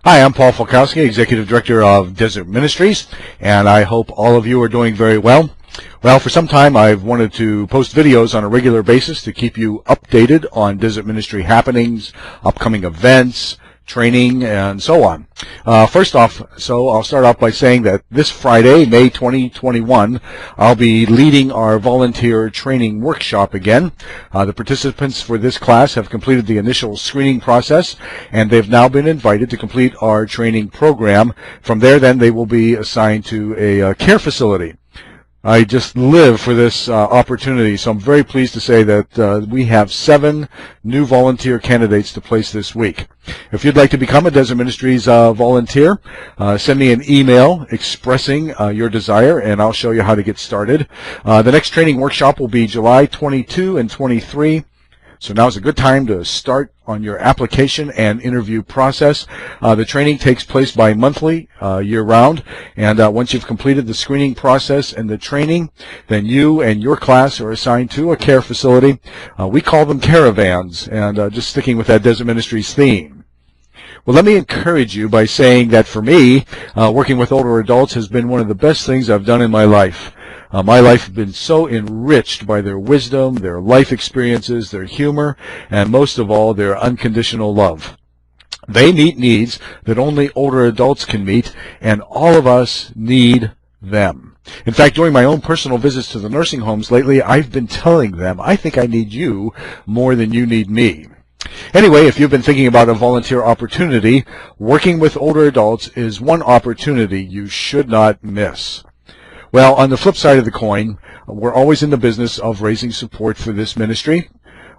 Hi, I'm Paul Falkowski, Executive Director of Desert Ministries, and I hope all of you are doing very well. Well, for some time I've wanted to post videos on a regular basis to keep you updated on Desert Ministry happenings, upcoming events, training, and so on. First off, I'll start off by saying that this Friday, May 2021, I'll be leading our volunteer training workshop again. The participants for this class have completed the initial screening process, and they've now been invited to complete our training program. From there, then, they will be assigned to a care facility. I just live for this opportunity, so I'm very pleased to say that we have 7 new volunteer candidates to place this week. If you'd like to become a Desert Ministries volunteer, send me an email expressing your desire, and I'll show you how to get started. The next training workshop will be July 22 and 23. So now's a good time to start on your application and interview process. The training takes place bi-monthly, year-round, and once you've completed the screening process and the training, then you and your class are assigned to a care facility. We call them caravans, and just sticking with that Desert Ministries theme. Well, let me encourage you by saying that for me, working with older adults has been one of the best things I've done in my life. My life has been so enriched by their wisdom, their life experiences, their humor, and most of all, their unconditional love. They meet needs that only older adults can meet, and all of us need them. In fact, during my own personal visits to the nursing homes lately, I've been telling them, I think I need you more than you need me. Anyway, if you've been thinking about a volunteer opportunity, working with older adults is one opportunity you should not miss. Well, on the flip side of the coin, we're always in the business of raising support for this ministry.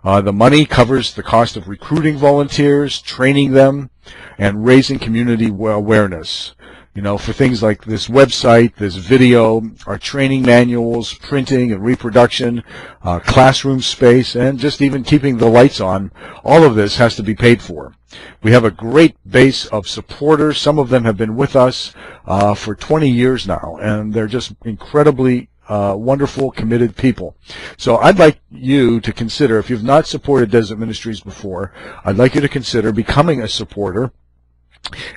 The money covers the cost of recruiting volunteers, training them, and raising community awareness. You know, for things like this website, this video, our training manuals, printing and reproduction, classroom space, and just even keeping the lights on, all of this has to be paid for. We have a great base of supporters. Some of them have been with us for 20 years now, and they're just incredibly wonderful, committed people. So I'd like you to consider, if you've not supported Desert Ministries before, I'd like you to consider becoming a supporter.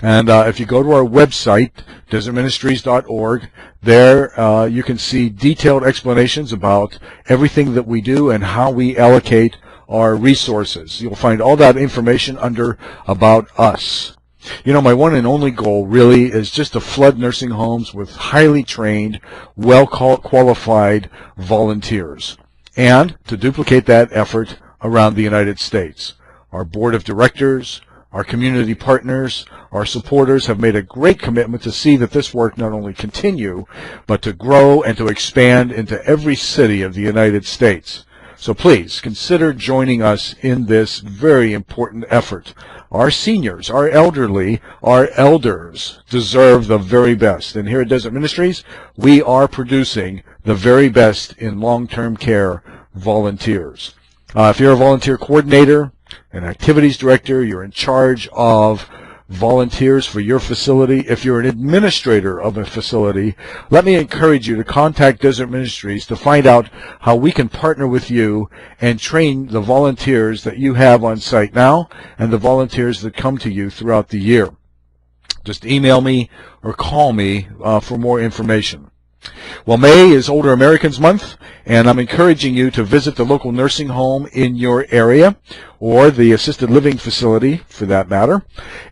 And if you go to our website, desertministries.org, there you can see detailed explanations about everything that we do and how we allocate our resources. You'll find all that information under About Us. You know, my one and only goal really is just to flood nursing homes with highly trained, well-qualified volunteers, and to duplicate that effort around the United States. Our board of directors, our community partners, our supporters have made a great commitment to see that this work not only continue, but to grow and to expand into every city of the United States. So please consider joining us in this very important effort. Our seniors, our elderly, our elders deserve the very best. And here at Desert Ministries, we are producing the very best in long-term care volunteers. If you're a volunteer coordinator, an activities director, you're in charge of volunteers for your facility. If you're an administrator of a facility, let me encourage you to contact Desert Ministries to find out how we can partner with you and train the volunteers that you have on site now and the volunteers that come to you throughout the year. Just email me or call me for more information. Well, May is Older Americans Month, and I'm encouraging you to visit the local nursing home in your area, or the assisted living facility, for that matter,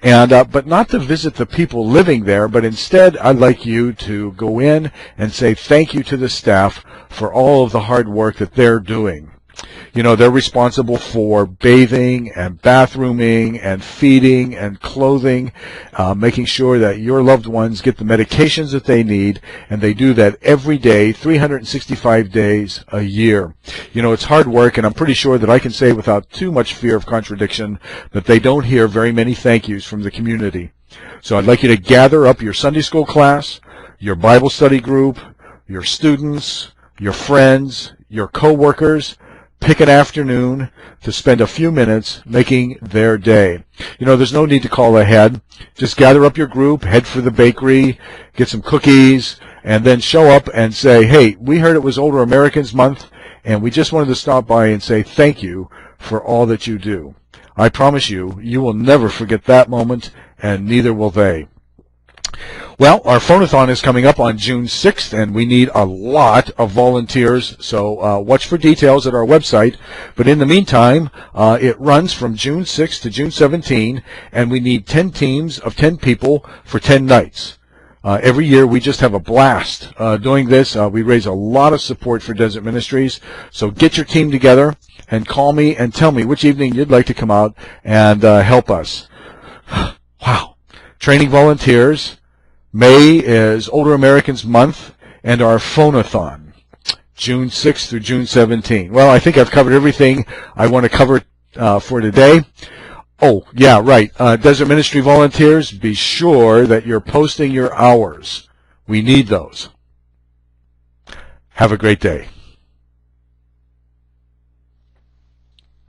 and but not to visit the people living there, but instead I'd like you to go in and say thank you to the staff for all of the hard work that they're doing. You know, they're responsible for bathing and bathrooming and feeding and clothing, making sure that your loved ones get the medications that they need, and they do that every day, 365 days a year. You know, it's hard work, and I'm pretty sure that I can say without too much fear of contradiction that they don't hear very many thank yous from the community. So I'd like you to gather up your Sunday school class, your Bible study group, your students, your friends, your co-workers. Pick an afternoon to spend a few minutes making their day. You know, there's no need to call ahead. Just gather up your group, head for the bakery, get some cookies, and then show up and say, hey, we heard it was Older Americans Month, and we just wanted to stop by and say thank you for all that you do. I promise you, you will never forget that moment, and neither will they. Well, our phone-a-thon is coming up on June 6th, and we need a lot of volunteers, so watch for details at our website. But in the meantime, it runs from June 6th to June 17, and we need 10 teams of 10 people for 10 nights. Every year, we just have a blast doing this. We raise a lot of support for Desert Ministries, so get your team together and call me and tell me which evening you'd like to come out and help us. Wow. Training volunteers. May is Older Americans Month, and our phone-a-thon, June 6th through June 17th. Well, I think I've covered everything I want to cover for today. Oh, yeah, right. Desert Ministry volunteers, be sure that you're posting your hours. We need those. Have a great day.